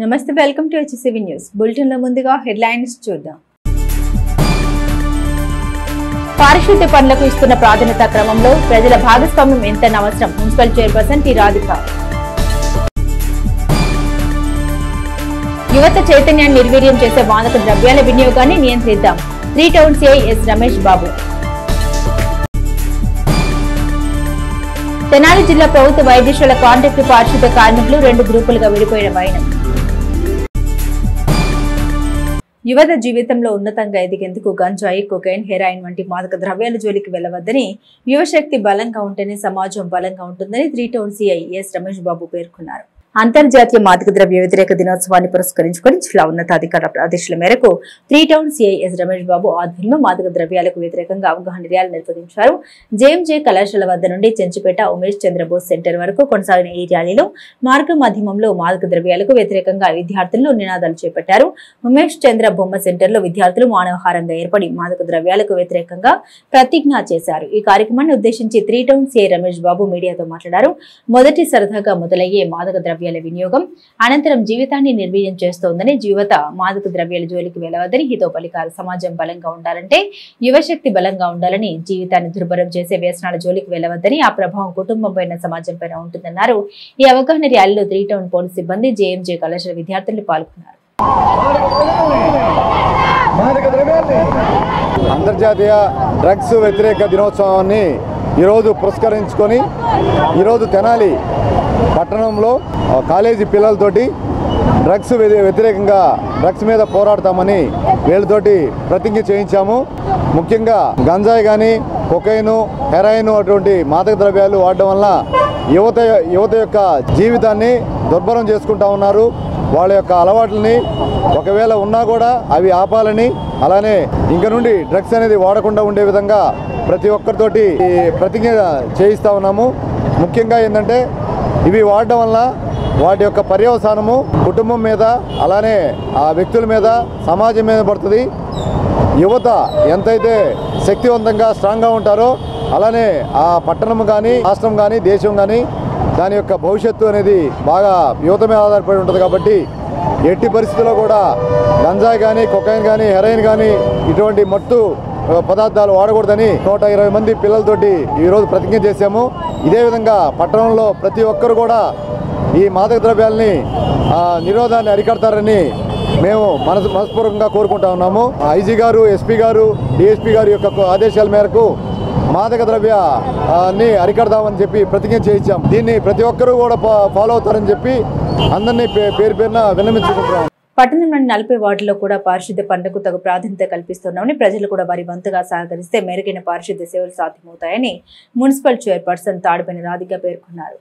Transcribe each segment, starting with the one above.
నమస్తే, welcome to HCV news bulletin లో ముందుగా హెడ్లైన్స్ చూద్దాం. పారిశుద్ధ్య పనులకు ఇస్తున్న ప్రాధాన్యత క్రమంలో ప్రజల భాగస్వామ్యం ఎంతైనా అవసరం. Municipal chairperson T Radhika. యువత చైతన్యాన్ని నిర్వీర్యం చేసే మాదక ద్రవ్యాల వినియోగాన్ని నియంత్రిద్దాం. 3 town CI yes Ramesh Babu. Tenali జిల్లా ప్రభుత్వ వైద్యశాల కాంట్రాక్టు పారిశుద్ధ్య కార్మికులు 2 గ్రూపులుగా విడిపోయిన వైనం. యువత జీవితంలో ఉన్నతంగా ఎదిగేందుకు గంజాయి, కొకైన్, హెరాయిన్ వంటి మాదక ద్రవ్యాల జోలికి వెళ్లవద్దని, యువశక్తి బలంగా ఉంటేనే సమాజం బలంగా ఉంటుందని 3 town CI yes Ramesh Babu పేర్కొన్నారు. అంతర్జాతీయ మాదక ద్రవ్య వ్యతిరేక దినోత్సవాన్ని పురస్కరించుకుని జిల్లా ఉన్నతాధికారుల ఆదేశాల మేరకు 3 town CI yes Ramesh Babu ఆధ్వర్యంలో మాదక ద్రవ్యాలకు వ్యతిరేకంగా అవగాహన ర్యాలీ నిర్వహించారు. జేఎంజే కళాశాల వద్ద నుండి చెంచుపేట ఉమేష్ చంద్రబోస్ సెంటర్ వరకు కొనసాగిన ఈ ర్యాలీలో మార్గ మాధ్యమంలో మాదక ద్రవ్యాలకు వ్యతిరేకంగా విద్యార్థులు నినాదాలు చేపట్టారు. ఉమేష్ చంద్ర బొమ్మ సెంటర్ లో విద్యార్థులు మానవహారంగా ఏర్పడి మాదక ద్రవ్యాలకు వ్యతిరేకంగా ప్రతిజ్ఞ చేశారు. ఈ కార్యక్రమాన్ని ఉద్దేశించి 3 టౌన్ సిఐ రమేష్ బాబు మీడియాతో మాట్లాడారు. మొదటి సరదాగా మొదలయ్యే మాదక ద్రవ్యాల వినియోగం అనంతరం జీవితాన్ని నిర్వీర్యం చేస్తోందని, యువత మాదక ద్రవ్యాల జోలికి వెళ్లవద్దని హితో పలికారు. సమాజం బలంగా ఉండాలంటే యువశక్తి బలంగా ఉండాలని, జీవితాన్ని దుర్భరం చేసే వ్యసనాల జోలికి వెళ్లవద్దని, ఆ ప్రభావం కుటుంబం పైన సమాజం పైన ఉంటుందన్నారు. ఈ అవగాహన ర్యాలీలో 3 టౌన్ పోలీస్ సిబ్బంది, జేఎంజే కళాశాల విద్యార్థులు పాల్గొన్నారు. అంతర్జాతీయ డ్రగ్స్ వ్యతిరేక దినోత్సవాన్ని ఈరోజు పురస్కరించుకొని ఈరోజు తెనాలి పట్టణంలో కాలేజీ పిల్లలతోటి డ్రగ్స్ వ్యతిరేకంగా డ్రగ్స్ మీద పోరాడతామని వీళ్ళతోటి ప్రతిజ్ఞ చేయించాము. ముఖ్యంగా గంజాయి కానీ, కొకైను, హెరాయిన్ అటువంటి మాదక ద్రవ్యాలు వాడడం వల్ల యువత యొక్క జీవితాన్ని దుర్భరం చేసుకుంటా ఉన్నారు. వాళ్ళ యొక్క అలవాట్లని ఒకవేళ ఉన్నా కూడా అవి ఆపాలని, అలానే ఇంక నుండి డ్రగ్స్ అనేది వాడకుండా ఉండే విధంగా ప్రతి ఒక్కరితోటి ప్రతిజ్ఞ చేయిస్తూ ఉన్నాము. ముఖ్యంగా ఏంటంటే ఇవి వాడడం వల్ల వాటి యొక్క పర్యవసానము కుటుంబం మీద, అలానే ఆ వ్యక్తుల మీద, సమాజం మీద పడుతుంది. యువత ఎంతైతే శక్తివంతంగా స్ట్రాంగ్గా ఉంటారో అలానే ఆ పట్టణం కానీ, రాష్ట్రం కానీ, దేశం కానీ దాని యొక్క భవిష్యత్తు అనేది బాగా యువత మీద ఆధారపడి ఉంటుంది. కాబట్టి ఎట్టి పరిస్థితుల్లో కూడా గంజాయి కానీ, కొకైన్ కానీ, హెరాయిన్ కానీ ఇటువంటి మత్తు పదార్థాలు వాడకూడదని 120 మంది పిల్లలతోటి ఈరోజు ప్రతిజ్ఞ చేశాము. ఇదే విధంగా పట్టణంలో ప్రతి ఒక్కరు కూడా ఈ మాదక ద్రవ్యాలని నిరోధాన్ని అరికడతారని మేము మనస్పూర్వకంగా కోరుకుంటా ఉన్నాము. ఐజీ గారు, ఎస్పీ గారు, డిఎస్పీ గారి యొక్క ఆదేశాల మేరకు మాదక ద్రవ్యాన్ని అరికడదామని చెప్పి ప్రతిజ్ఞ చేయించాం. దీన్ని ప్రతి ఒక్కరూ కూడా ఫాలో అవుతారని చెప్పి అందరినీ పేరున విన్నవించుకుంటున్నాం. పట్టణంలోని 40 వార్డుల్లో కూడా పారిశుద్ధ్య పనులకు తగు ప్రాధాన్యత కల్పిస్తున్నామని, ప్రజలు కూడా వారి వంతుగా సహకరిస్తే మెరుగైన పారిశుద్ధ్య సేవలు సాధ్యమవుతాయని మున్సిపల్ చైర్పర్సన్ తాడిపైన రాధిక పేర్కొన్నారు.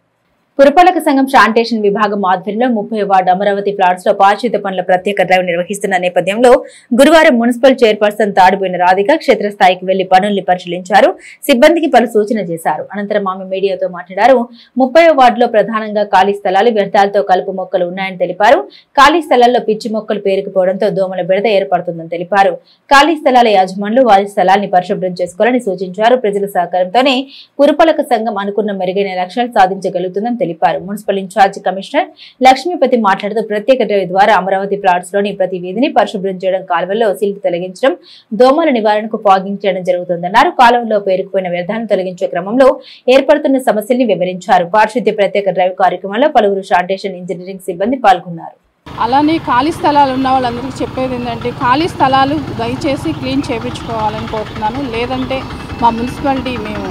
పురపాలక సంఘం శానిటేషన్ విభాగం ఆధ్వర్యంలో 30 వార్డు అమరావతి ఫ్లాట్స్ లో పారిశుద్ధ్య పనుల ప్రత్యేక డ్రైవ్ నిర్వహిస్తున్న నేపథ్యంలో గురువారం మున్సిపల్ చైర్పర్సన్ తాడిపోయిన రాధిక క్షేత్రస్థాయికి వెళ్లి పనుల్ని పరిశీలించారు. సిబ్బందికి పలు సూచన చేశారు. అనంతరం ఆమె మీడియాతో మాట్లాడారు. 30వ వార్డులో ప్రధానంగా ఖాళీ స్థలాలు, వ్యర్థాలతో కలుపు మొక్కలు ఉన్నాయని తెలిపారు. ఖాళీ స్థలాల్లో పిచ్చి మొక్కలు పేరుకుపోవడంతో దోమల బెడద ఏర్పడుతుందని తెలిపారు. ఖాళీ స్థలాల యాజమానులు వారి స్థలాన్ని పరిశుభ్రం చేసుకోవాలని సూచించారు. ప్రజల సహకారంతోనే పురపాలక సంఘం అనుకున్న మెరుగైన లక్ష్యాలు సాధించగలుగుతుందని తెలిపారు. మున్సిపల్ ఇన్ఛార్జి కమిషనర్ లక్ష్మీపతి మాట్లాడుతూ ప్రత్యేక డ్రైవ్ ద్వారా అమరావతి ఫ్లాట్స్ లోని ప్రతి వీధిని పరిశుభ్రం చేయడం, కాలువల్లో సిల్ట్ తొలగించడం, దోమల నివారణకు ఫాగింగ్ చేయడం జరుగుతుందన్నారు. కాలువల్లో పేరుకుపోయిన వ్యర్థాలను తొలగించే క్రమంలో ఏర్పడుతున్న సమస్యల్ని వివరించారు. పారిశుద్ధ్య ప్రత్యేక డ్రైవ్ కార్యక్రమంలో పలువురు శానిటేషన్ ఇంజనీరింగ్ సిబ్బంది పాల్గొన్నారు. అలానే ఖాళీ స్థలాలు ఉన్న వాళ్ళందరికీ చెప్పేది ఏంటంటే ఖాళీ స్థలాలు దయచేసి క్లీన్ చేయించుకోవాలని కోరుతున్నాను. లేదంటే మా మున్సిపాలిటీ మేము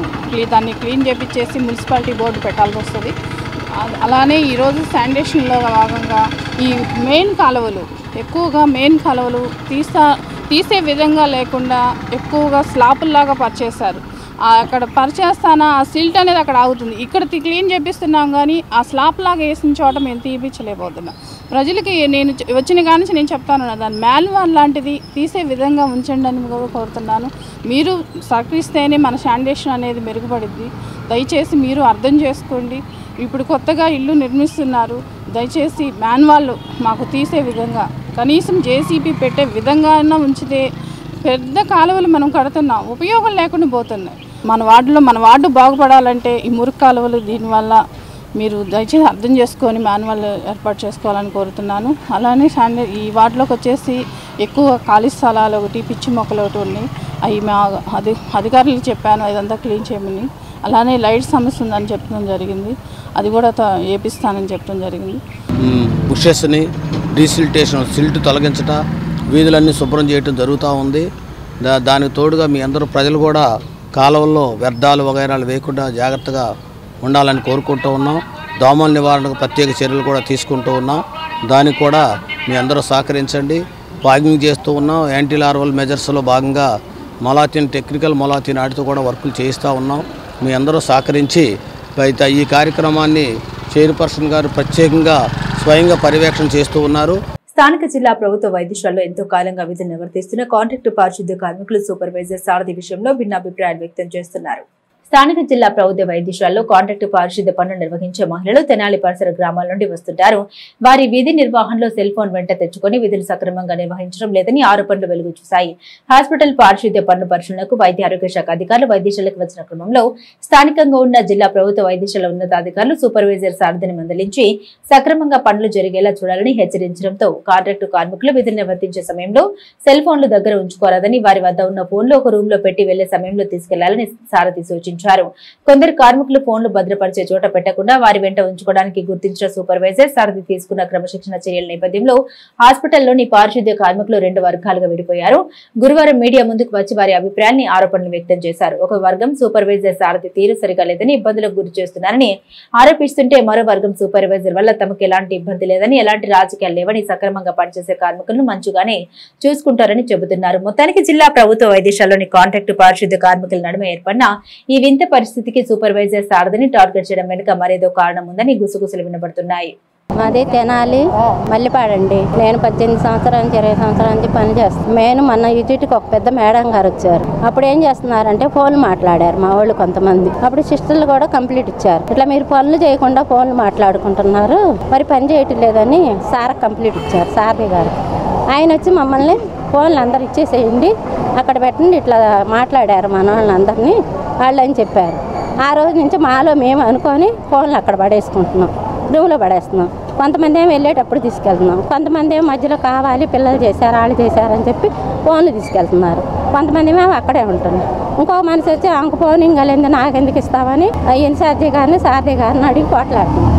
దాన్ని క్లీన్ చేయించేసి మున్సిపాలిటీ బోర్డు పెట్టాల్సి వస్తుంది. అలానే ఈరోజు శానిటేషన్లో భాగంగా ఈ ఎక్కువగా మెయిన్ కాలువలు తీసే విధంగా లేకుండా ఎక్కువగా స్లాపుల్లాగా పరిచేశారు. అక్కడ పరిచేస్తానా ఆ సిల్ట్ అనేది అక్కడ ఆగుతుంది. ఇక్కడ క్లీన్ చేపిస్తున్నాం కానీ ఆ స్లాప్ లాగా వేసిన చోట మేము తీపించలేకపోతున్నాం. ప్రజలకి నేను వచ్చిన కానీ నేను చెప్తాను, దాని మాన్యువల్ లాంటిది తీసే విధంగా ఉంచండి అని కూడా కోరుతున్నాను. మీరు సహకరిస్తేనే మన శానిటేషన్ అనేది మెరుగుపడుద్ది. దయచేసి మీరు అర్థం చేసుకోండి. ఇప్పుడు కొత్తగా ఇల్లు నిర్మిస్తున్నారు. దయచేసి మాన్యువల్ మాకు తీసే విధంగా కనీసం జేసీబీ పెట్టే విధంగా ఉంచితే పెద్ద కాలువలు మనం కడుతున్నాం, ఉపయోగం లేకుండా పోతున్నాయి. మన వార్డు బాగుపడాలంటే ఈ మురికి కాలువలు దీనివల్ల మీరు దయచేసి అర్థం చేసుకొని మాన్యువల్ ఏర్పాటు చేసుకోవాలని కోరుతున్నాను. అలానే ఈ వార్డులోకి వచ్చేసి ఎక్కువ ఖాళీ స్థలాలు ఒకటి, పిచ్చి మొక్కలు ఒకటి ఉన్నాయి. అవి మా అధికారులకు చెప్పాను ఇదంతా క్లీన్ చేయమని. అలానే లైట్ సమస్య ఉందని చెప్పడం జరిగింది, అది కూడా వేపిస్తానని చెప్పడం జరిగింది. బుషెస్ని డీసిల్టేషన్ సిల్ట్ తొలగించట, వీధులన్నీ శుభ్రం చేయటం జరుగుతూ ఉంది. దానికి తోడుగా మీ అందరూ ప్రజలు కూడా కాలువల్లో వ్యర్థాలు వగైరాలు వేయకుండా జాగ్రత్తగా ఉండాలని కోరుకుంటూ ఉన్నాం. దోమల నివారణకు ప్రత్యేక చర్యలు కూడా తీసుకుంటూ ఉన్నాం. దానికి కూడా మీ అందరూ సహకరించండి. ఫాగింగ్ చేస్తూ ఉన్నాం. యాంటీ లార్వల్ మెజర్స్లో భాగంగా మొలాథిన్, టెక్నికల్ మొలాథిన్ వాటితో కూడా వర్కులు చేయిస్తూ ఉన్నాం. మీ అందరూ సహకరించి ఈ కార్యక్రమాన్ని చైర్పర్సన్ గారు ప్రత్యేకంగా స్వయంగా పర్యవేక్షణ చేస్తూ ఉన్నారు. స్థానిక జిల్లా ప్రభుత్వ వైద్యశాలలో ఎంతో కాలంగా విధులు నిర్వర్తిస్తున్న కాంట్రాక్టు పారిశుద్ధ్య కార్మికులు సూపర్వైజర్ సారథి విషయంలో భిన్నాభిప్రాయాలు వ్యక్తం చేస్తున్నారు. స్థానిక జిల్లా ప్రభుత్వ వైద్యశాలలో కాంట్రాక్టు పారిశుద్ధ్య పనులు నిర్వహించే మహిళలు తెనాలి పరిసర గ్రామాల నుండి వస్తుంటారు. వారి విధి నిర్వహణలో సెల్ ఫోన్ వెంట తెచ్చుకొని విధులు సక్రమంగా నిర్వహించడం లేదని ఆరోపణలు వెలుగు చూశాయి. హాస్పిటల్ పారిశుద్ధ్య పన్ను పరిశీలనకు వైద్య ఆరోగ్య శాఖ అధికారులు వైద్యశాలకు వచ్చిన క్రమంలో స్థానికంగా ఉన్న జిల్లా ప్రభుత్వ వైద్యశాల ఉన్నతాధికారులు సూపర్వైజర్ సారథిని మందలించి సక్రమంగా పనులు జరిగేలా చూడాలని హెచ్చరించడంతో కాంట్రాక్టు కార్మికులు విధులు నిర్వర్తించే సమయంలో సెల్ ఫోన్లు దగ్గర ఉంచుకోరాదని, వారి వద్ద ఉన్న ఫోన్లు ఒక రూమ్ లో పెట్టి వెళ్లే సమయంలో తీసుకెళ్లాలని సారథి సూచించారు. కొందరు కార్మికులు ఫోన్లు భద్రపరిచే చోట పెట్టకుండా వారి వెంట ఉంచుకోవడానికి గుర్తించిన సూపర్వైజర్ సారథి తీసుకున్న క్రమశిక్షణ చర్యల నేపథ్యంలో హాస్పిటల్లోని పారిశుద్ధ్య కార్మికులు 2 వర్గాలుగా విడిపోయారు. గురువారం మీడియా ముందుకు వచ్చి వారి అభిప్రాయాన్ని, ఆరోపణలు వ్యక్తం చేశారు. ఒక వర్గం సూపర్వైజర్ సారథి తీరు సరిగా లేదని, ఇబ్బందులకు గురి చేస్తున్నారని ఆరోపిస్తుంటే, మరో వర్గం సూపర్వైజర్ వల్ల తమకు ఎలాంటి ఇబ్బంది లేదని, ఎలాంటి రాజకీయాలు లేవని, సక్రమంగా పనిచేసే కార్మికులను మంచిగానే చూసుకుంటారని చెబుతున్నారు. మొత్తానికి జిల్లా ప్రభుత్వ వైద్యశాలలోని కాంట్రాక్టు పారిశుద్ధ్య కార్మికుల నడుమ ఏర్పడిన ఈ వింత పరిస్థితికి సూపర్వైజర్ సారథిని టార్గెట్ చేయడం వెనుక మరేదో కారణం ఉందని గుసగుసలు వినబడుతున్నాయి. మాది తెనాలి మల్లిపాడండి. నేను 18 సంవత్సరాల నుంచి 20 సంవత్సరాల నుంచి పని చేస్తాను. నేను మొన్న యూటీకి ఒక పెద్ద మేడం గారు వచ్చారు. అప్పుడు ఏం చేస్తున్నారంటే ఫోన్లు మాట్లాడారు మా వాళ్ళు కొంతమంది. అప్పుడు సిస్టర్లు కూడా కంప్లీట్ ఇచ్చారు. ఇట్లా మీరు పనులు చేయకుండా ఫోన్లు మాట్లాడుకుంటున్నారు, మరి పని చేయటం లేదని సార్ కంప్లీట్ ఇచ్చారు. సారథి గారు ఆయన వచ్చి మమ్మల్ని ఫోన్లు అందరు ఇచ్చేసేయండి, అక్కడ పెట్టండి, ఇట్లా మాట్లాడారు మన వాళ్ళందరినీ వాళ్ళు అని చెప్పారు. ఆ రోజు నుంచి మాలో మేము అనుకొని ఫోన్లు అక్కడ పడేసుకుంటున్నాం, రూమ్లో పడేస్తున్నాం. కొంతమంది ఏమో వెళ్ళేటప్పుడు తీసుకెళ్తున్నాం, కొంతమంది ఏమో మధ్యలో కావాలి పిల్లలు చేశారు వాళ్ళు చేశారని చెప్పి ఫోన్లు తీసుకెళ్తున్నారు. కొంతమంది మేము అక్కడే ఉంటున్నాం. ఇంకో మనిషి వచ్చి ఆమెకు ఫోన్ ఇంకా లేదు నాకెందుకు ఇస్తామని ఇన్ఛార్జి గారిని సారథి గారిని అడిగి పోట్లాడుతున్నాం.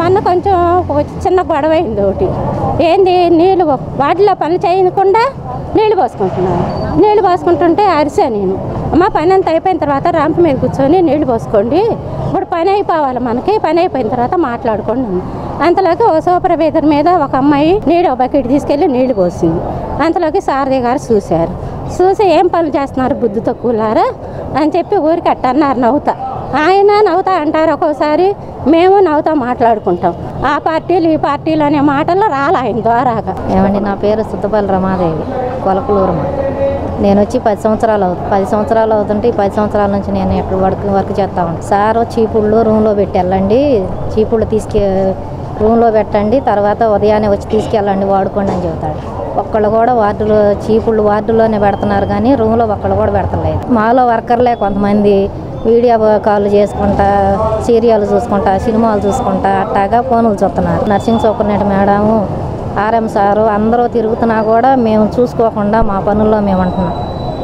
మొన్న కొంచెం చిన్న గొడవ అయింది ఒకటి. ఏంది నీళ్ళు వాటిలో పనులు చేయకుండా నీళ్ళు పోసుకుంటున్నాను. నీళ్ళు పోసుకుంటుంటే అరిసా నేను, అమ్మ పని అంతా అయిపోయిన తర్వాత ర్యాంప్ మీద కూర్చొని నీళ్ళు పోసుకోండి, ఇప్పుడు పని అయిపోవాలి, మనకి పని అయిపోయిన తర్వాత మాట్లాడుకోండి. అంతలోకి ఒక సూపర్వైజర్ మీద ఒక అమ్మాయి నీళ్ళు బకెట్ తీసుకెళ్ళి నీళ్లు పోసింది. అంతలోకి సారథి గారు చూశారు. చూసి ఏం పనులు చేస్తున్నారు బుద్ధి తక్కువలారా అని చెప్పి ఊరికి అట్ట అన్నారు. నవ్వుతా ఆయన నవ్వుతా అంటారు, ఒక్కోసారి మేము నవ్వుతా మాట్లాడుకుంటాం. ఆ పార్టీలు ఈ పార్టీలు అనే మాటల్లో రాలే ఆయన ద్వారాగా. ఏమండి, నా పేరు సుత్తపల్లి రమాదేవి, కొలకలూరు. నేను వచ్చి 10 సంవత్సరాలు అవుతుంటే ఈ 10 సంవత్సరాల నుంచి నేను ఎప్పుడు వర్క్ చేస్తా ఉంటాను. సారు చీపుళ్ళు రూమ్లో పెట్టి వెళ్ళండి, చీపుళ్ళు రూమ్లో పెట్టండి, తర్వాత ఉదయాన్నే వచ్చి తీసుకెళ్ళండి వాడుకోండి అని చెబుతాడు. ఒక్కళ్ళు కూడా చీపుళ్ళు వార్డులోనే పెడుతున్నారు కానీ రూమ్లో ఒక్కళ్ళు కూడా పెడతలేదు. మాలో వర్కర్లే కొంతమంది వీడియో కాల్ చేసుకుంటా, సీరియల్ చూసుకుంటా, సినిమాలు చూసుకుంటా అట్టాగా ఫోన్లు చూస్తున్నారు. Nursing superintendent madam, RM sir అందరూ తిరుగుతున్నా కూడా మేము చూసుకోకుండా మా పనుల్లో మేము అంటున్నాం.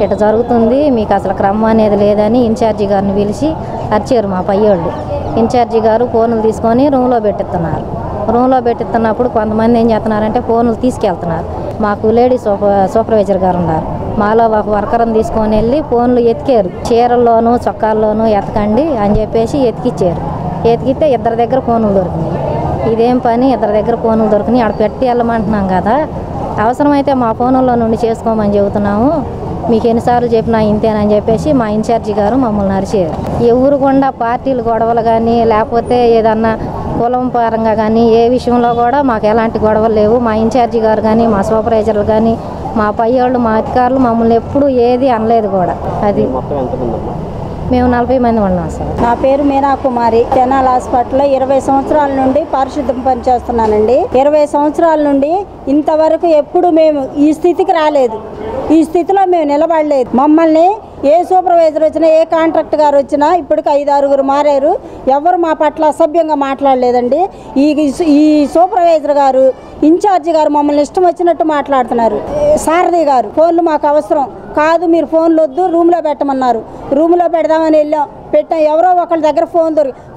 ఇట్లా జరుగుతుంది, మీకు అసలు క్రమం అనేది లేదని ఇన్ఛార్జి గారిని పిలిచి అరిచారు మా పయ్యోళ్ళు. ఇన్ఛార్జి గారు ఫోన్లు తీసుకొని రూమ్లో పెట్టిస్తున్నారు. రూమ్లో పెట్టిస్తున్నప్పుడు కొంతమంది ఏం చేస్తున్నారంటే ఫోన్లు తీసుకెళ్తున్నారు. మాకు లేడీ సూపర్వైజర్ గారు ఉన్నారు, మాలో ఒక వర్కర్ని తీసుకొని వెళ్ళి ఫోన్లు ఎతికారు. చీరల్లోనూ చొక్కాల్లోనూ ఎతకండి అని చెప్పేసి ఎతికిచ్చారు. ఎతికితే 2 దగ్గర ఫోన్లు దొరికినాయి. ఇదేం పని, 2 దగ్గర ఫోన్లు దొరికినాయి, అక్కడ పెట్టి వెళ్ళమంటున్నాం కదా, అవసరమైతే మా ఫోన్లో నుండి చేసుకోమని చెబుతున్నాము, మీకు ఎన్నిసార్లు చెప్పినా ఇంతేనని చెప్పేసి మా ఇన్ఛార్జి గారు మమ్మల్ని అరిచారు. ఎవరు కూడా పార్టీలు గొడవలు కానీ లేకపోతే ఏదన్నా కులం పరంగా కానీ ఏ విషయంలో కూడా మాకు ఎలాంటి గొడవలు లేవు. మా ఇన్ఛార్జి గారు కానీ మా సూపర్వైజర్లు కానీ మా పయ్యోళ్ళు మా అధికారులు మమ్మల్ని ఎప్పుడు ఏది అనలేదు కూడా. అది మేము 40 మంది ఉన్నాం సార్. నా పేరు మీనా కుమారి, తెనాలి హాస్పిటల్లో 20 సంవత్సరాల నుండి పారిశుద్ధ్యం పనిచేస్తున్నానండి. 20 సంవత్సరాల నుండి ఇంతవరకు ఎప్పుడు మేము ఈ స్థితికి రాలేదు, ఈ స్థితిలో మేము నిలబడలేదు. మమ్మల్ని ఏ సూపర్వైజర్ వచ్చినా ఏ కాంట్రాక్ట్ గారు వచ్చినా ఇప్పటికి 5-6 మారారు. ఎవరు మా పట్ల అసభ్యంగా మాట్లాడలేదండి. ఈ సూపర్వైజర్ గారు ఇన్ఛార్జి గారు మమ్మల్ని ఇష్టం వచ్చినట్టు మాట్లాడుతున్నారు. సారథి గారు ఫోన్లు మాకు అవసరం కాదు, మీరు ఫోన్లు వద్దు రూమ్లో పెట్టమన్నారు. రూమ్లో పెడదామని వెళ్ళాం, పెట్టాం. ఎవరో ఒకళ్ళ దగ్గర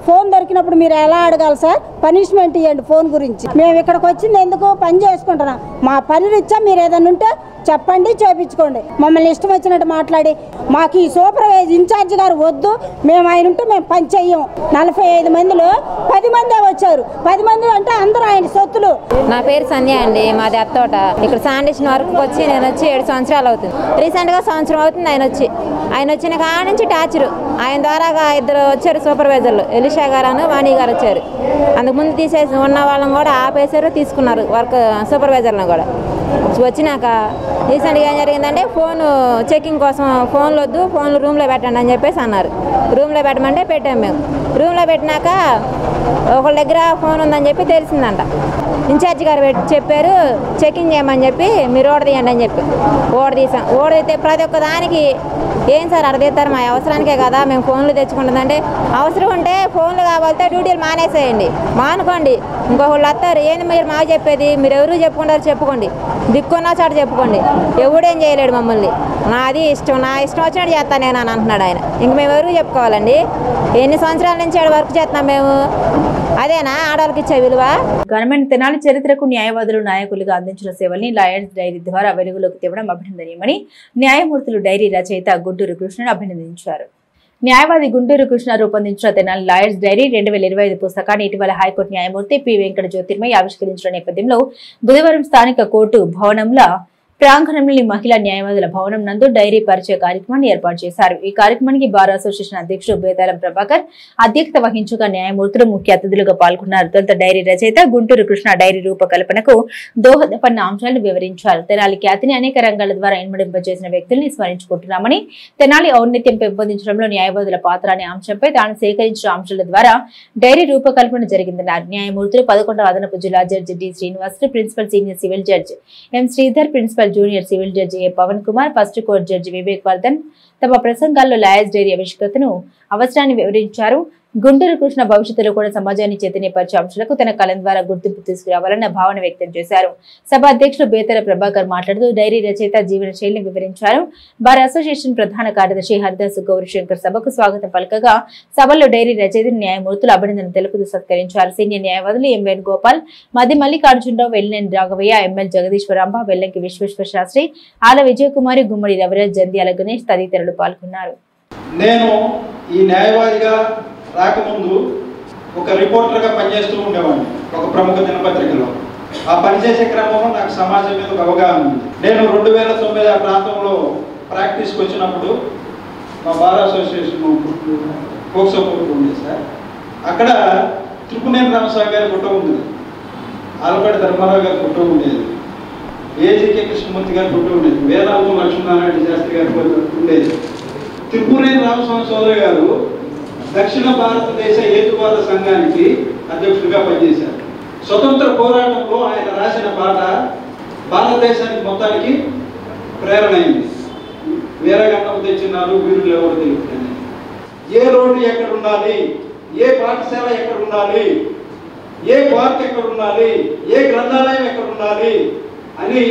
ఫోన్ దొరికినప్పుడు మీరు ఎలా అడగాలి సార్? పనిష్మెంట్ ఇవ్వండి ఫోన్ గురించి. మేము ఇక్కడికి వచ్చింది ఎందుకు? పని చేసుకుంటున్నాం. మా పని రీత్యా మీరు ఏదైనా ఉంటే చెప్పండి, చేపించుకోండి. మమ్మల్ని ఇష్టం వచ్చినట్టు మాట్లాడి మాకు ఈ సూపర్వైజర్ ఇన్ఛార్జి గారు వద్దు, మేము ఆయన ఉంటే మేము పని చెయ్యం. 45 మందిలో 10 మందే వచ్చారు. 10 మంది అంటే అందరూ ఆయన సొత్తులు. నా పేరు సంధ్య అండి, మాది అత్తోట. ఇక్కడ శానిటేషన్ వర్క్ వచ్చి నేను వచ్చి 7 సంవత్సరాలు అవుతుంది. రీసెంట్గా సంవత్సరం అవుతుంది ఆయన వచ్చిన కాడ నుంచి టార్చరు. ఆయన ద్వారాగా 2 వచ్చారు సూపర్వైజర్లు, ఎలిషా గారు వాణి గారు వచ్చారు. అందుకుముందు తీసేసి ఉన్న వాళ్ళని కూడా ఆపేశారు, తీసుకున్నారు వర్క్ సూపర్వైజర్లను కూడా. వచ్చినాక రీసెంట్గా ఏం జరిగిందంటే ఫోన్ చెకింగ్ కోసం ఫోన్లు వద్దు, ఫోన్లు రూమ్లో పెట్టండి అని చెప్పేసి అన్నారు. రూమ్లో పెట్టమంటే పెట్టాము. మేము రూమ్లో పెట్టినాక ఒకళ్ళ దగ్గర ఫోన్ ఉందని చెప్పి తెలిసిందంట. ఇన్ఛార్జి గారు చెప్పారు చెకింగ్ చేయమని చెప్పి, మీరు ఓడ తీయండి అని చెప్పి ఓడ తీసాం. ఓడ తీస్తే ప్రతి ఒక్క దానికి ఏం సార్ అడగేస్తారు, మా అవసరానికే కదా మేము ఫోన్లు తెచ్చుకుంటుందంటే, అవసరం ఉంటే ఫోన్లు కావాలంటే డ్యూటీలు మానేసేయండి, మానుకోండి. ఇంకొకళ్ళు వస్తారు, ఏంది మీరు మాకు చెప్పేది, మీరు ఎవరు చెప్పుకుంటారు చెప్పుకోండి, దిక్కున్న చాటు చెప్పుకోండి, ఎవడేం చేయలేడు మమ్మల్ని. నాది ఇష్టం, నా ఇష్టం వచ్చినట్టు చేస్తాను నేను అని అంటున్నాడు ఆయన. ఇంక మేము ఎవరికి చెప్పుకోవాలండి? ఎన్ని సంవత్సరాల నుంచి వర్క్ చేస్తున్నాం మేము, అదేనా ఆడవాళ్ళకి ఇచ్చే విలువ? గవర్నమెంట్ తెనాలి చరిత్రకు న్యాయవాదులు నాయకులుగా అందించిన సేవల్ని లాయర్స్ డైరీ ద్వారా వెలుగులోకి తేవడం అభినందనీయమని న్యాయమూర్తులు డైరీ రచయిత గుంటూరు కృష్ణను అభినందించారు. న్యాయవాది గుంటూరు కృష్ణ రూపొందించిన తెనాలి లాయర్స్ డైరీ 2025 పుస్తకాన్ని ఇటీవల హైకోర్టు న్యాయమూర్తి పి వెంకట జ్యోతిర్మయ్య ఆవిష్కరించిన నేపథ్యంలో బుధవారం స్థానిక కోర్టు భవనంలో ప్రాంగణంలోని మహిళా న్యాయవాదుల భవనం నందు డైరీ పరిచయ కార్యక్రమాన్ని ఏర్పాటు చేశారు. ఈ కార్యక్రమానికి బార్ అసోసియేషన్ అధ్యక్షుడు బేతాళం ప్రభాకర్ అధ్యక్షత వహించగా న్యాయమూర్తులు ముఖ్య అతిథులుగా పాల్గొన్నారు. తొలుత డైరీ రచయిత గుంటూరు కృష్ణ డైరీ రూపకల్పనకు దోహదపడిన అంశాలను వివరించారు. తెనాలి ఖ్యాతిని అనేక రంగాల ద్వారా ఇన్మడింపజేసిన వ్యక్తుల్ని స్మరించుకుంటున్నామని, తెనాలి ఔన్నత్యం పెంపొందించడంలో న్యాయవాదుల పాత్ర అనే అంశంపై తాను సేకరించిన అంశాల ద్వారా డైరీ రూపకల్పన జరిగిందన్నారు. న్యాయమూర్తులు 11వ అదనపు జిల్లా judge D Srinivasulu, principal senior civil judge M Sridhar, principal junior civil judge A Pavan Kumar, first court judge Vivek Vardhan తమ ప్రసంగాల్లో లాయర్స్ డైరీ ఆవిష్కృతను అవసరాన్ని వివరించారు. గుంటూరు కృష్ణ భవిష్యత్తులో కూడా సమాజాన్ని చైతన్యపరిచే అంశాలకు తన కలం ద్వారా గుర్తింపు తీసుకురావాలన్న భావన వ్యక్తం చేశారు. సభ అధ్యక్షుడు బేతల ప్రభాకర్ మాట్లాడుతూ డైరీ రచయిత జీవన శైలిని వివరించారు. బార్ అసోసియేషన్ ప్రధాన కార్యదర్శి హరిదాస్ గౌరీశంకర్ సభకు స్వాగతం పలకగా సభలో డైరీ రచయిత న్యాయమూర్తులు అభినందన తెలుపుతూ సత్కరించారు. సీనియర్ న్యాయవాదులు ఎం వేణుగోపాల్, మది మల్లికార్జునరావు, వెల్లినేని రాఘవయ్య, ఎంఎల్ జగదీశ్వరాంబ, వెల్లంకి విశ్వేశ్వర శాస్త్రి, ఆల విజయకుమారి, గుమ్మడి రవిరాజ్, జంధ్యాల గణేష్ తదితరులు పాల్గొన్నారు. నేను ఈ న్యాయవాదిగా రాకముందు ఒక రిపోర్టర్గా పనిచేస్తూ ఉండేవాడిని ఒక ప్రముఖ దినపత్రికలో. ఆ పనిచేసే క్రమంలో నాకు సమాజం మీద ఒక అవగాహన ఉంది. నేను 2009 ఆ ప్రాంతంలో ప్రాక్టీస్కి వచ్చినప్పుడు మా బార్ అసోసియేషన్ పోక్సో కోర్టు ఉండేది సార్. అక్కడ త్రిపునేని రామస్వామి గారి ఫోటో ఉండేది, ఆలపాటి ధర్మారావు గారి ఫోటో ఉండేది, ఏజీకే కృష్ణమూర్తి గారి ఫోటో ఉండేది, వేదాంతం లక్ష్మీనారాయణ శాస్త్రి గారి ఫోటో ఉండేది. త్రిపునేని రామస్వామి సోదరి గారు దక్షిణ భారతదేశ హేతువాద సంఘానికి అధ్యక్షుడిగా పనిచేశారు. స్వతంత్ర పోరాటంలో ఆయన రాసిన పాట భారతదేశానికి మొత్తానికి ప్రేరణ అయింది. వీరగంటం తెచ్చినారు వీరులు ఎవరు తెలుపుతుంది, ఏ రోడ్డు ఎక్కడ ఉండాలి, ఏ పాఠశాల ఎక్కడ ఉండాలి, ఏ పార్క్ ఎక్కడ ఉండాలి, ఏ గ్రంథాలయం ఎక్కడ ఉండాలి అని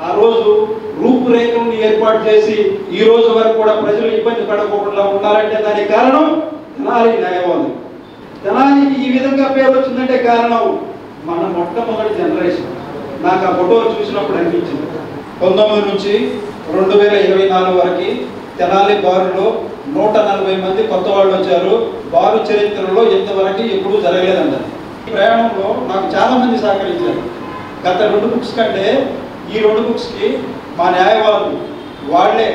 ఆ రోజు రూపురేఖలను ఏర్పాటు చేసి ఈ రోజు వరకు కూడా ప్రజలు ఇబ్బంది పడకుండా ఉన్నారంటే దానికి కారణం తెనాలి న్యాయవాదులు. తెనాలికి ఈ విధంగా పేరు వచ్చిందంటే కారణం మన మొట్టమొదటి జనరేషన్. నాకు ఆ ఫోటోలు చూసినప్పుడు అనిపించింది 19 నుంచి 2024 వరకు తెనాలి బారులో 140 మంది కొత్త వాళ్ళు వచ్చారు. బారు చరిత్రలో ఇంతవరకు ఎప్పుడూ జరగలేదంట. ఈ ప్రయాణంలో నాకు చాలా మంది సహకరించారు. గత 2 బుక్స్ కంటే ఈ 2 బుక్స్కి మా న్యాయవాదులు వాళ్ళే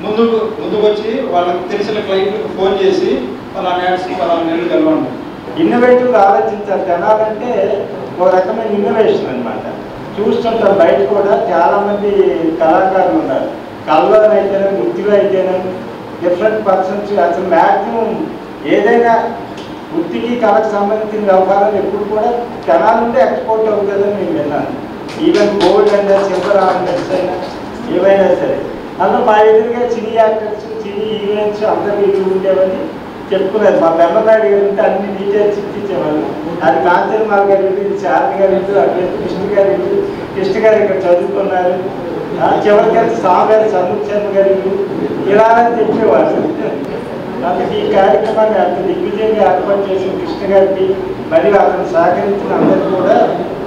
ముందుకు వచ్చి వాళ్ళకి తెలిసిన క్లయింట్లకు ఫోన్ చేసి పలానా నేడ్స్కి పలానా నెలలు కలవండి. ఇన్నోవేటివ్గా ఆలోచించాలి. తెనాలంటే ఒక రకమైన ఇన్నోవేషన్ అనమాట. చూస్తుంటారు బయట కూడా చాలామంది కళాకారులు ఉన్నారు. కళలో అయితేనే, వృత్తిలో అయితేనే డిఫరెంట్ పర్సన్స్. అసలు మ్యాక్సిమం ఏదైనా వృత్తికి కళకు సంబంధించిన వ్యవహారాలు ఎప్పుడు కూడా తెనాల నుండి ఎక్స్పోర్ట్ అవుతుందని నేను విన్నాను. ఈవెన్ గోల్డ్ అయినా, సిల్వర్ అయినా, ఏవైనా సరే అందులో మా ఎదురుగా చిన్ని యాక్టర్స్ చిన్ని హీరోయిన్స్ అందరూ ఇల్లు ఉండేవని చెప్పుకున్నారు. మా పెద్దనాయుడు గారు ఉంటే అన్ని డీటెయిల్స్ ఇచ్చేవాళ్ళు. అది కాంచనమాల గారి ఇల్లు, ఇది శారద గారి ఇల్లు, అటు కృష్ణ గారి ఇల్లు, కృష్ణ గారు ఇక్కడ చదువుకున్నారు, చివరికి స్వామి గారి సంరక్షణ గారి ఇల్లు ఇలా అని చెప్పేవాళ్ళు. అందుకే ఈ కార్యక్రమాన్ని అంత దిగ్విజయంగా ఏర్పాటు చేసిన కృష్ణ గారికి మరియు అతను సహకరించిన అందరికీ కూడా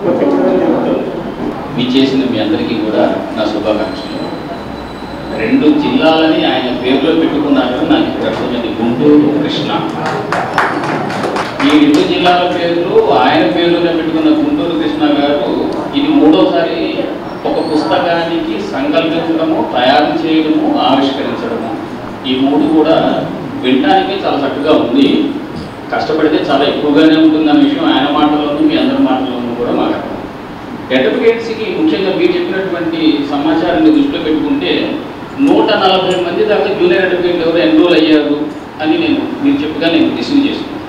కృతజ్ఞతలు చెబుతుంది. మీ చేసిన మీ అందరికీ కూడా నా శుభాకాంక్షలు. 2 జిల్లాలని ఆయన పేరులో పెట్టుకున్నారు. నాకు ఇక్కడ అర్థమైంది గుంటూరు, కృష్ణ. ఈ 2 జిల్లాల పేర్లు ఆయన పేరులోనే పెట్టుకున్న గుంటూరు కృష్ణ గారు ఇది 3వసారి ఒక పుస్తకానికి సంకల్పించడము, తయారు చేయడము, ఆవిష్కరించడము. ఈ 3 కూడా వినడానికి చాలా చక్కగా ఉంది. కష్టపడితే చాలా ఎక్కువగానే ఉంటుందన్న విషయం ఆయన మాటల్లోనూ మీ అందరి మాటల్లోనూ కూడా మాకు అర్థం. అడ్వకేట్స్కి ముఖ్యంగా మీరు చెప్పినటువంటి సమాచారాన్ని దృష్టిలో పెట్టుకుంటే 140 మంది దాకా జూనియర్ అడ్వకేట్ ఎవరు ఎన్రోల్ అయ్యారు అని మీరు చెప్పగా నేను రిసీవ్ చేసుకున్నాను.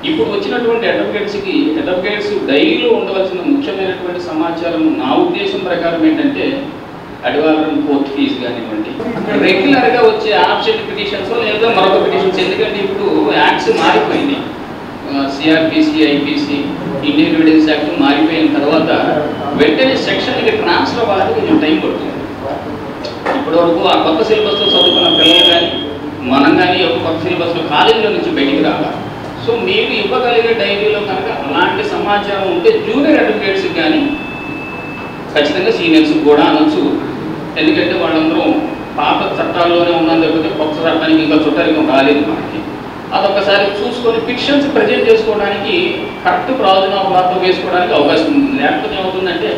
ఇప్పుడు వచ్చినటువంటి అడ్వకేట్స్ డైరీలో ఉండవలసిన ముఖ్యమైనటువంటి సమాచారం నా ఉద్దేశం ప్రకారం ఏంటంటే అడ్వాలరం కోర్ట్ ఫీజు కానివ్వండి, రెగ్యులర్గా వచ్చే ఆప్షన్ పిటిషన్స్ లేదా మరొక పిటిషన్స్. ఎందుకంటే ఇప్పుడు యాక్ట్స్ మారిపోయింది. CrPC, IPC, Indian evidence act మారిపోయిన తర్వాత వెంటనే సెక్షన్కి ట్రాన్స్ఫర్ అవ్వాలని కొంచెం టైం పడుతుంది. ఇప్పటివరకు ఆ కొత్త సిలబస్లో చదువుకున్న పిల్లలు కానీ మనం కానీ ఒక కొత్త సిలబస్లో కాలేజీలో నుంచి బయటికి రావాలి. సో మీరు ఇవ్వగలిగే డైరీలో కనుక అలాంటి సమాచారం ఉంటే జూనియర్ అడ్వకేట్స్కి కానీ ఖచ్చితంగా సీనియర్స్కి కూడా అనొచ్చు. ఎందుకంటే వాళ్ళందరూ పాత చట్టాల్లోనే ఉన్నాను, లేకపోతే కొత్త చట్టానికి ఇంకా చుట్టరికం రాలేదు మనకి. అదొకసారి చూసుకొని పిటిషన్స్ ప్రజెంట్ చేసుకోవడానికి కరెక్ట్ ప్రావిజన్ ఆఫ్ లాతో వేసుకోవడానికి అవకాశం ఉంది. లేకపోతే ఏమవుతుందంటే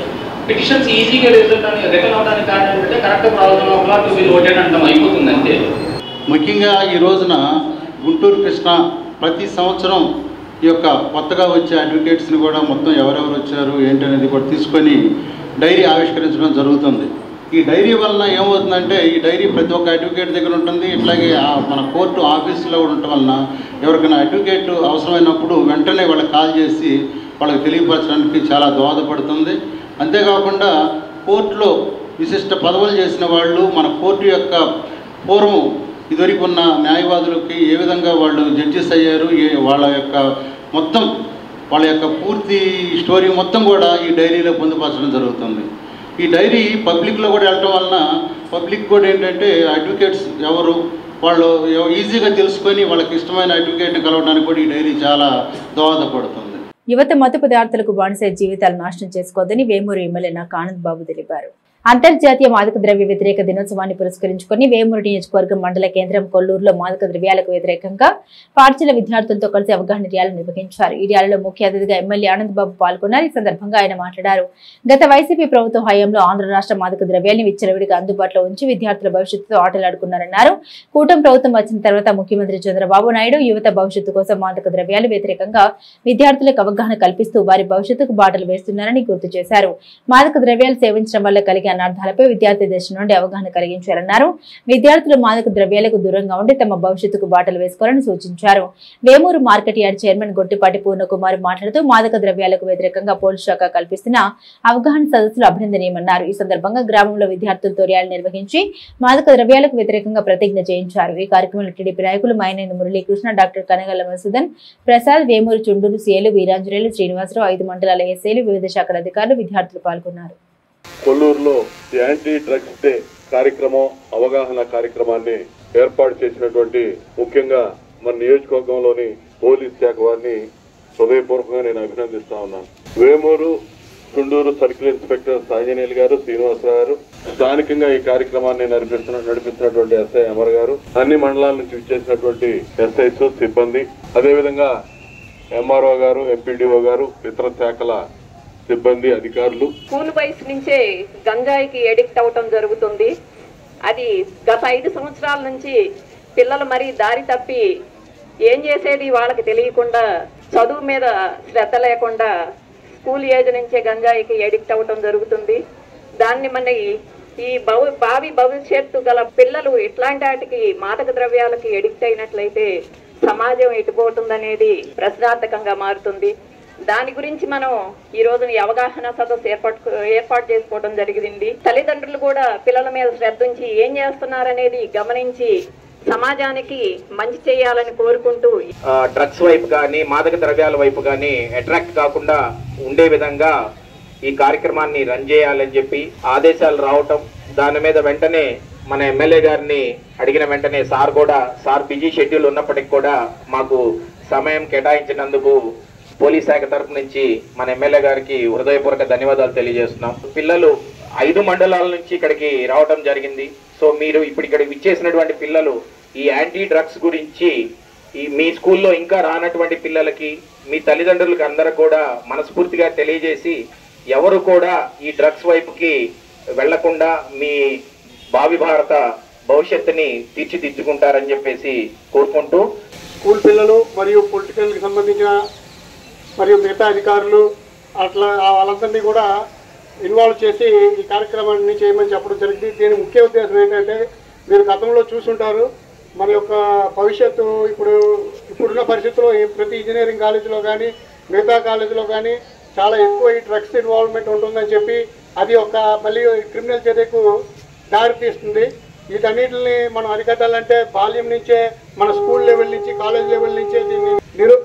పిటిషన్స్ ఈజీగా రిటర్న్ అవడానికి కారణం ఏంటంటే correct provision of law to be noted అంటాం అయిపోతుందంటే. ముఖ్యంగా ఈ రోజున గుంటూరు కృష్ణ ప్రతి సంవత్సరం ఈ యొక్క కొత్తగా వచ్చే అడ్వకేట్స్ని కూడా మొత్తం ఎవరెవరు వచ్చారు ఏంటనేది కూడా తీసుకొని డైరీ ఆవిష్కరించడం జరుగుతుంది. ఈ డైరీ వలన ఏమవుతుందంటే ఈ డైరీ ప్రతి ఒక్క అడ్వకేట్ దగ్గర ఉంటుంది. ఇట్లాగే మన కోర్టు ఆఫీసులో ఉండటం వలన ఎవరికైనా అడ్వకేట్ అవసరమైనప్పుడు వెంటనే వాళ్ళకి కాల్ చేసి వాళ్ళకి తెలియపరచడానికి చాలా దోహదపడుతుంది. అంతేకాకుండా కోర్టులో విశిష్ట పదవులు చేసిన వాళ్ళు మన కోర్టు యొక్క పూర్వం ఇదివరకు ఉన్న న్యాయవాదులకి ఏ విధంగా వాళ్ళు జడ్జెస్ అయ్యారు, వాళ్ళ యొక్క పూర్తి స్టోరీ మొత్తం కూడా ఈ డైరీలో పొందుపరచడం జరుగుతుంది. ఈ డైరీ పబ్లిక్లో కూడా వెళ్ళటం వలన పబ్లిక్ కూడా ఏంటంటే అడ్వకేట్స్ ఎవరు వాళ్ళు ఈజీగా తెలుసుకొని వాళ్ళకి ఇష్టమైన అడ్వకేట్ని కలవడానికి కూడా ఈ డైరీ చాలా దోహదపడుతుంది. యువత మత్తు పదార్థాలకు బానిసై జీవితాలు నాశనం చేసుకోవద్దని వేమూరు ఎమ్మెల్యే నాకు ఆనంద్ బాబు తెలిపారు. అంతర్జాతీయ మాదక ద్రవ్య వ్యతిరేక దినోత్సవాన్ని పురస్కరించుకుని వేమూరు నియోజకవర్గం మండల కేంద్రం కొల్లూరులో మాదక ద్రవ్యాలకు వ్యతిరేకంగా పాఠశాల విద్యార్థులతో కలిసి అవగాహన ర్యాలీ నిర్వహించారు. ఈ ర్యాలీలో ముఖ్య అతిథిగా ఎమ్మెల్యే ఆనంద్ బాబు పాల్గొన్నారు. ఈ సందర్భంగా ఆయన మాట్లాడారు. గత వైసీపీ ప్రభుత్వ హయాంలో ఆంధ్ర రాష్ట్ర మాదక ద్రవ్యాన్ని విచ్చలవిడిగా అందుబాటులో ఉంచి విద్యార్థుల భవిష్యత్తుతో ఆటలాడుకున్నారన్నారు. కూటమి ప్రభుత్వం వచ్చిన తర్వాత ముఖ్యమంత్రి చంద్రబాబు నాయుడు యువత భవిష్యత్తు కోసం మాదక ద్రవ్యాలు వ్యతిరేకంగా విద్యార్థులకు అవగాహన కల్పిస్తూ వారి భవిష్యత్తుకు బాటలు వేస్తున్నారని గుర్తు చేశారు. మాదక ద్రవ్యాలు సేవించడం వల్ల కలిగే అనార్థాలపై విద్యార్థి దశ నుండి అవగాహన కలిగించారన్నారు. విద్యార్థులు మాదక ద్రవ్యాలకు దూరంగా ఉండి తమ భవిష్యత్తుకు బాటలు వేసుకోవాలని సూచించారు. Vemuru market yard chairman Gottipati Purnakumar మాట్లాడుతూ మాదక ద్రవ్యాలకు వ్యతిరేకంగా పోలీసు శాఖ కల్పిస్తున్న అవగాహన సదస్సులు అభినందనీయమన్నారు. ఈ సందర్భంగా గ్రామంలో విద్యార్థులతో ర్యాలీ నిర్వహించి మాదక ద్రవ్యాలకు వ్యతిరేకంగా ప్రతిజ్ఞ చేయించారు. ఈ కార్యక్రమంలో టీడీపీ నాయకులు మైనేని మురళీకృష్ణ, డాక్టర్ కనగల్ల మసూదన్ ప్రసాద్, వేమూరు చుండూరు సీఏలు వీరాంజనేయులు, శ్రీనివాసరావు, 5 మండలాల ఎస్ఐలు, వివిధ శాఖల అధికారులు, విద్యార్థులు పాల్గొన్నారు. కొల్లూరులో యాంటీ డ్రగ్స్ డే కార్యక్రమం అవగాహన కార్యక్రమాన్ని ఏర్పాటు చేసినటువంటి ముఖ్యంగా మన నియోజకవర్గంలోని పోలీస్ శాఖ వారిని హృదయపూర్వకంగా నేను అభినందిస్తా ఉన్నాను. వేమూరు చుండూరు సర్కిల్ ఇన్స్పెక్టర్ ఆంజనేయులు గారు, శ్రీనివాసరావు గారు, స్థానికంగా ఈ కార్యక్రమాన్ని నడిపిస్తున్నటువంటి ఎస్ఐ అమర్ గారు, అన్ని మండలాల నుంచి విచ్చేసినటువంటి ఎస్ఐస్ సిబ్బంది, అదేవిధంగా ఎంఆర్ఓ గారు, ఎంపీడీఓ గారు, ఇతర శాఖల సిబ్బంది, అధికారులు. స్కూల్ వయసు నుంచే గంజాయికి ఎడిక్ట్ అవటం జరుగుతుంది. అది గత 5 సంవత్సరాల నుంచి పిల్లలు మరీ దారి తప్పి ఏం చేసేది వాళ్ళకి తెలియకుండా, చదువు మీద శ్రద్ధ లేకుండా స్కూల్ ఏజ్ నుంచే గంజాయికి ఎడిక్ట్ అవటం జరుగుతుంది. దాన్ని మన ఈ భావి భవిష్యత్తు గల పిల్లలు ఇట్లాంటి వాటికి మాదక ద్రవ్యాలకి ఎడిక్ట్ అయినట్లయితే సమాజం ఎటుపోతుందనేది ప్రశ్నార్థకంగా మారుతుంది. దాని గురించి మనం ఈ రోజు ఈ అవగాహన సదస్సు ఏర్పాటు చేసుకోవడం జరిగింది. తల్లిదండ్రులు కూడా పిల్లల మీద శ్రద్ధ ఉంచి ఏం చేస్తున్నారనేది గమనించి సమాజానికి మంచి చేయాలని కోరుకుంటూ డ్రగ్స్ వైపు కానీ మాదక ద్రవ్యాల వైపు కానీ అట్రాక్ట్ కాకుండా ఉండే విధంగా ఈ కార్యక్రమాన్ని రన్ చేయాలని చెప్పి ఆదేశాలు రావటం, దాని మీద వెంటనే మన ఎమ్మెల్యే గారిని అడిగిన వెంటనే సార్ బిజీ షెడ్యూల్ ఉన్నప్పటికీ కూడా మాకు సమయం కేటాయించినందుకు పోలీస్ శాఖ తరఫు నుంచి మన ఎమ్మెల్యే గారికి హృదయపూర్వక ధన్యవాదాలు తెలియజేస్తున్నాం. పిల్లలు 5 మండలాల నుంచి ఇక్కడికి రావడం జరిగింది. సో మీరు ఇప్పుడు ఇక్కడ విచ్చేసినటువంటి పిల్లలు ఈ యాంటీ డ్రగ్స్ గురించి మీ స్కూల్లో ఇంకా రానటువంటి పిల్లలకి, మీ తల్లిదండ్రులకి అందరూ కూడా మనస్ఫూర్తిగా తెలియజేసి ఎవరు కూడా ఈ డ్రగ్స్ వైపుకి వెళ్లకుండా మీ భావి భారత భవిష్యత్తుని తీర్చిదిద్దుకుంటారని చెప్పేసి కోరుకుంటూ, స్కూల్ పిల్లలు మరియు పొలిటికల్కి సంబంధించిన మరియు మిగతా అధికారులు అట్లా వాళ్ళందరినీ కూడా ఇన్వాల్వ్ చేసి ఈ కార్యక్రమాన్ని చేయమని చెప్పడం జరిగింది. దీని ముఖ్య ఉద్దేశం ఏంటంటే, మీరు గతంలో చూసుంటారు మన యొక్క భవిష్యత్తు ఇప్పుడున్న పరిస్థితుల్లో ప్రతి ఇంజనీరింగ్ కాలేజీలో కానీ మిగతా కాలేజీలో కానీ చాలా ఎక్కువ ఈ డ్రగ్స్ ఇన్వాల్వ్మెంట్ ఉంటుందని చెప్పి అది ఒక మళ్ళీ క్రిమినల్ చర్యకు దారి తీస్తుంది. వీటన్నిటిని మనం అరికట్టాలంటే బాల్యం నుంచే మన స్కూల్ లెవెల్ నుంచి కాలేజ్ లెవెల్ నుంచే దీన్ని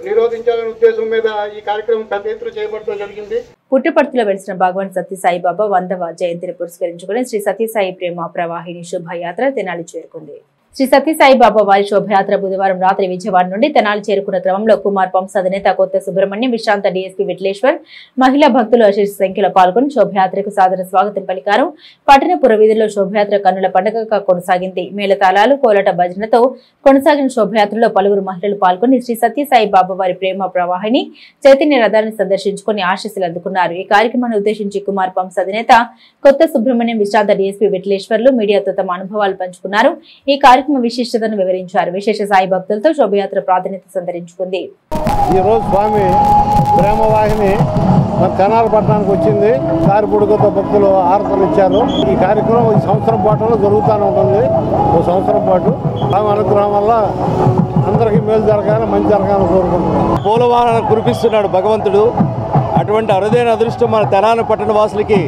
నిరోధించాలనే ఉద్దేశం మీద ఈ కార్యక్రమం పెద్ద ఎత్తున చేపట్టడం జరిగింది. పుట్టపర్తిలో వెలిసిన భగవాన్ సత్యసాయి బాబా 100వ జయంతిని పురస్కరించుకుని శ్రీ సత్యసాయి ప్రేమ ప్రవాహిని శోభయాత్ర తెనాలి చేరుకుంది. శ్రీ సత్యసాయి బాబా వారి శోభయాత్ర బుధవారం రాత్రి విజయవాడ నుండి తెనాలి చేరుకున్న క్రమంలో కుమార్ పంప్స్ అధినేత కొత్త సుబ్రహ్మణ్యం, విశ్రాంత డీఎస్పీ విట్లేశ్వర్, మహిళా భక్తులు అశేష సంఖ్యలో పాల్గొని శోభయాత్రకు సాదర స్వాగతం పలికారు. పట్టణపుర వీధుల్లో శోభయాత్ర కన్నుల పండుగగా కొనసాగింది. మేళతాళాలు, కోలాట భజనతో కొనసాగిన శోభయాత్రలో పలువురు మహిళలు పాల్గొని శ్రీ సత్యసాయి బాబా వారి ప్రేమ ప్రవాహిని చైతన్య రథాన్ని సందర్శించుకుని ఆశీస్సులు అందుకున్నారు. ఈ కార్యక్రమాన్ని ఉద్దేశించి కుమార్ పంప్స్ అధినేత కొత్త సుబ్రహ్మణ్యం, విశ్రాంత డీఎస్పీ విట్లేశ్వర్లు మీడియాతో తమ అనుభవాలు పంచుకున్నారు. ఈ కార్యక్రమ విశిష్టతను వివరించారు. విశేష సాయి భక్తులతో శోభయాత్ర ప్రాధాన్యత సంతరించుకుంది. ఈ రోజు స్వామి ప్రేమవాహిని మన తెనాలి పట్టణానికి వచ్చింది. కారిపొడుగుతో భక్తులు హారతలు ఇచ్చారు. ఈ కార్యక్రమం ఈ సంవత్సరం పాటులో జరుగుతూనే ఉంటుంది. ఓ సంవత్సరం పాటు స్వామి అనుగ్రహం వల్ల అందరికీ మేలు జరగాలని, మంచి జరగాలని కోరుకుంటున్నాం. పూలవాహన కురిపిస్తున్నాడు భగవంతుడు. అటువంటి అరుదైన అదృష్టం మన తెనాలి పట్టణ వాసులకి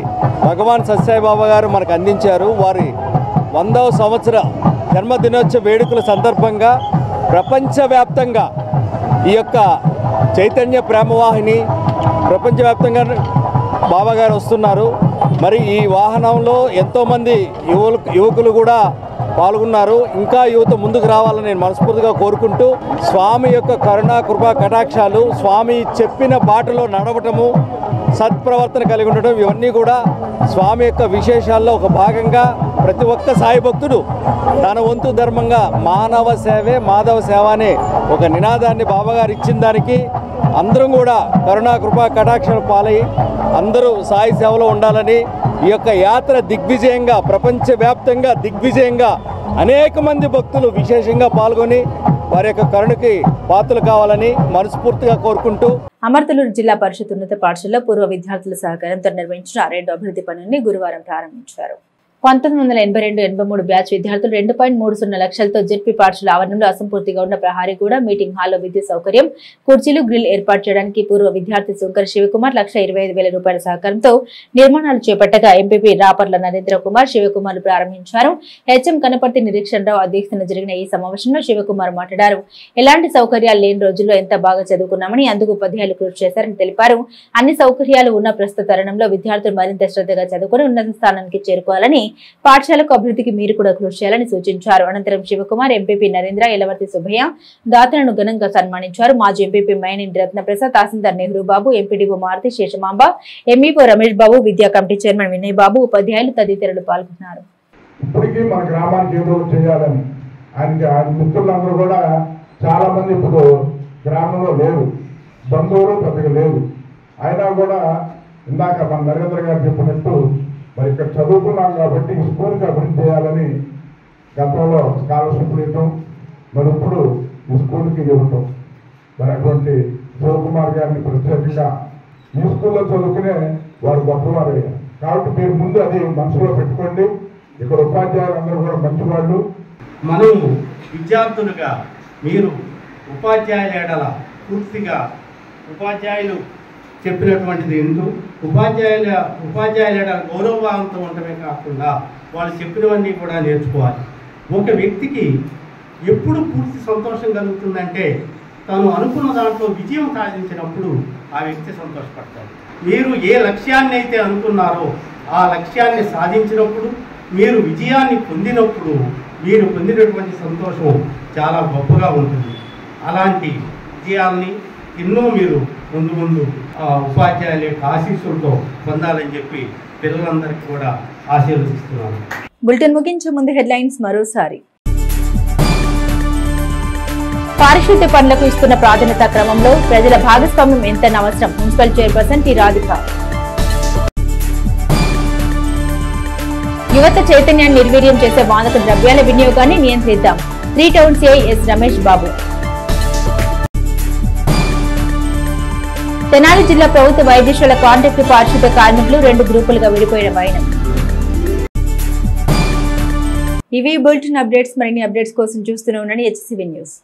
భగవాన్ సత్యసాయి బాబా గారు మనకు అందించారు. వారి 100వ సంవత్సర జన్మదినోత్సవ వేడుకల సందర్భంగా ప్రపంచవ్యాప్తంగా ఈ యొక్క చైతన్య ప్రేమవాహిని ప్రపంచవ్యాప్తంగా బాబాగారు వస్తున్నారు. మరి ఈ వాహనంలో ఎంతోమంది యువకులు కూడా పాల్గొన్నారు. ఇంకా యువత ముందుకు రావాలని నేను మనస్ఫూర్తిగా కోరుకుంటూ, స్వామి యొక్క కరుణా కృపా కటాక్షాలు, స్వామి చెప్పిన బాటలో నడవటము, సత్ప్రవర్తన కలిగి ఉండటం, ఇవన్నీ కూడా స్వామి యొక్క విశేషాల్లో ఒక భాగంగా ప్రతి ఒక్క సాయి భక్తుడు తన వంతు ధర్మంగా మానవ సేవే మాధవ సేవ అనే ఒక నినాదాన్ని బాబాగారు ఇచ్చిన దానికి అందరం కూడా కరుణా కృపా కటాక్షాలు పాలై అందరూ సాయి సేవలో ఉండాలని, ఈ యొక్క యాత్ర దిగ్విజయంగా ప్రపంచవ్యాప్తంగా దిగ్విజయంగా అనేక మంది భక్తులు విశేషంగా పాల్గొని వారి యొక్క కరుణకి పాత్రలు కావాలని మనస్ఫూర్తిగా కోరుకుంటూ, అమర్తలూరు జిల్లా పరిషత్ ఉన్నత పాఠశాలలో పూర్వ విద్యార్థుల సహకారంతో నిర్వహించిన 2 అభివృద్ధి పనుల్ని గురువారం ప్రారంభించారు. 1982-83 బ్యాచ్ విద్యార్థులు 2.30 లక్షలతో జెడ్పీ పాఠశాల ఆవరణంలో అసంపూర్తిగా ఉన్న ప్రహారీగూడ మీటింగ్ హాల్లో విద్యుత్ సౌకర్యం, కుర్చీలు, గ్రిల్ ఏర్పాటు చేయడానికి పూర్వ విద్యార్థి శంకర్ శివకుమార్ 1,25,000 రూపాయల సహకారంతో నిర్మాణాలు చేపట్టగా ఎంపీపీ రాపర్ల నరేంద్ర కుమార్ శివకుమార్ ప్రారంభించారు. హెచ్ఎం కనపర్తి నిరీక్షణరావు అధ్యక్షతన జరిగిన ఈ సమావేశంలో శివకుమార్ మాట్లాడారు. ఎలాంటి సౌకర్యాలు లేని రోజుల్లో ఎంత బాగా చదువుకున్నామని, అందుకు ఉపాధ్యాయులు కృషి చేశారని తెలిపారు. అన్ని సౌకర్యాలు ఉన్న ప్రస్తుత తరుణంలో విద్యార్థులు మరింత శ్రద్ధగా చదువుకుని ఉన్నత స్థానానికి చేరుకోవాలని, పాఠశాలకు అభివృద్ధికి మీరు కూడా కృషి చేయాలని సూచించారు. అనంతరం శివకుమార్, ఎంపీపీ నరేంద్ర, ఎలవర్తి సుబ్బయ్య దాతలను ఘనంగా సన్మానించారు. మాజీ ఎంపీపీ మైనింటి రత్నప్రసాద్, తహసీల్దార్ నెహ్రూ బాబు, ఎంపీడీఓ మారుతి శేషమాంబ, ఎంఈఓ రమేష్ బాబు, విద్యా కమిటీ చైర్మన్ వినయ్ బాబు, ఉపాధ్యాయులు తదితరులు పాల్గొన్నారు. ఇప్పటికీ మన గ్రామానికి ఏదో చేయాలని ఆయన మిత్రులందరూ కూడా చాలా మంది ఇప్పుడు గ్రామంలో లేరు, బంధువులు పెద్దగా లేరు. అయినా కూడా ఇందాక మన నరేంద్ర గారు చెప్పినట్టు మరి ఇక్కడ చదువుకున్నాం కాబట్టి స్కూల్కి అభివృద్ధి చేయాలని గతంలో స్కాలర్షిప్లు ఇవ్వటం, మరి ఇప్పుడు ఈ స్కూల్కి ఇవ్వటం, మరి అటువంటి శివకుమార్ గారిని ప్రత్యేకంగా ఈ స్కూల్లో చదువుకునే వారు గొప్పవారు అయ్యారు. కాబట్టి మీరు ముందు అది మనసులో పెట్టుకోండి. ఇక్కడ ఉపాధ్యాయులందరూ కూడా మంచివాళ్ళు. మనం విద్యార్థులుగా మీరు ఉపాధ్యాయుల ఎడల పూర్తిగా ఉపాధ్యాయులు చెప్పినటువంటిది ఎందుకు ఉపాధ్యాయుల గౌరవభావంతో ఉండటమే కాకుండా వాళ్ళు చెప్పినవన్నీ కూడా నేర్చుకోవాలి. ఒక వ్యక్తికి ఎప్పుడు పూర్తి సంతోషం కలుగుతుందంటే తను అనుకున్న దాంట్లో విజయం సాధించినప్పుడు ఆ వ్యక్తి సంతోషపడతాడు. మీరు ఏ లక్ష్యాన్ని అయితే అనుకున్నారో ఆ లక్ష్యాన్ని సాధించినప్పుడు, మీరు విజయాన్ని పొందినప్పుడు మీరు పొందినటువంటి సంతోషం చాలా గొప్పగా ఉంటుంది. అలాంటి విజయాల్ని ఎన్నో మీరు ముందు ఉపాధ్యాయుల యొక్క ఆశీస్సులతో పొందాలని చెప్పి పిల్లలందరికీ కూడా ఆశీర్వదిస్తున్నాను. బులెటిన్ ముగించే ముందు హెడ్లైన్స్ మరోసారి. పారిశుద్ధ్య పనులకు ఇస్తున్న ప్రాధాన్యత క్రమంలో ప్రజల భాగస్వామ్యం ఎంతైనా అవసరం. Municipal chairperson T Radhika. యువత చైతన్యాన్ని నిర్వీర్యం చేసే మాదక ద్రవ్యాల వినియోగాన్ని నియంత్రిద్దాం. 3 town CI yes Ramesh Babu. Tenali జిల్లా ప్రభుత్వ వైద్యశాల కాంట్రాక్టు పారిశుద్ధ్య కార్మికులు 2 గ్రూపులుగా విడిపోయిన వైనం. ఇవి బులెటిన్ అప్డేట్స్. మరిన్ని అప్డేట్స్ కోసం చూస్తూనే ఉండండి HCV న్యూస్.